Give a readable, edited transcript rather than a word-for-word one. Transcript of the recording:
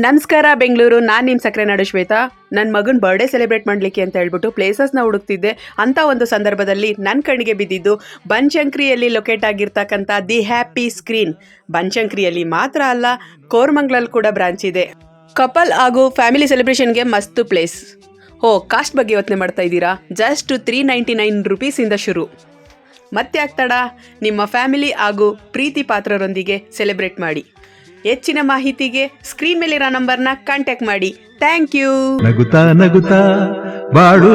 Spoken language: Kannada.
ನಮಸ್ಕಾರ ಬೆಂಗಳೂರು, ನಾನು ನಿಮ್ಮ ಸಕ್ಕರೆನಾಡು ಶ್ವೇತಾ. ನನ್ನ ಮಗನ ಬರ್ಡೇ ಸೆಲೆಬ್ರೇಟ್ ಮಾಡಲಿಕ್ಕೆ ಅಂತ ಹೇಳ್ಬಿಟ್ಟು ಪ್ಲೇಸಸ್ನ ಹುಡುಕ್ತಿದ್ದೆ. ಅಂಥ ಒಂದು ಸಂದರ್ಭದಲ್ಲಿ ನನ್ನ ಕಣ್ಣಿಗೆ ಬಿದ್ದಿದ್ದು ಬನಶಂಕರಿಯಲ್ಲಿ ಲೊಕೇಟ್ ಆಗಿರ್ತಕ್ಕಂಥ ದಿ ಹ್ಯಾಪಿ ಸ್ಕ್ರೀನ್. ಬನಶಂಕರಿಯಲ್ಲಿ ಮಾತ್ರ ಅಲ್ಲ, ಕೋರಮಂಗಲಲ್ಲಿ ಕೂಡ ಬ್ರಾಂಚ್ ಇದೆ. ಕಪಲ್ ಹಾಗೂ ಫ್ಯಾಮಿಲಿ ಸೆಲೆಬ್ರೇಷನ್ಗೆ ಮಸ್ತು ಪ್ಲೇಸ್. ಕಾಸ್ಟ್ ಬಗ್ಗೆ ಯೋಚನೆ ಮಾಡ್ತಾ ಇದ್ದೀರಾ? ಜಸ್ಟ್ 399 ರೂಪೀಸಿಂದ ಶುರು. ಮತ್ತೆ ಆಗ್ತಾಡ, ನಿಮ್ಮ ಫ್ಯಾಮಿಲಿ ಹಾಗೂ ಪ್ರೀತಿ ಪಾತ್ರರೊಂದಿಗೆ ಸೆಲೆಬ್ರೇಟ್ ಮಾಡಿ. ಹೆಚ್ಚಿನ ಮಾಹಿತಿಗೆ ಸ್ಕ್ರೀನ್ ಮೇಲಿರೋ ನಂಬರ್ನ ಕಾಂಟ್ಯಾಕ್ಟ್ ಮಾಡಿ. Thank you. ನಗುತ್ತಾ ನಗುತ್ತಾ ಬಾಳು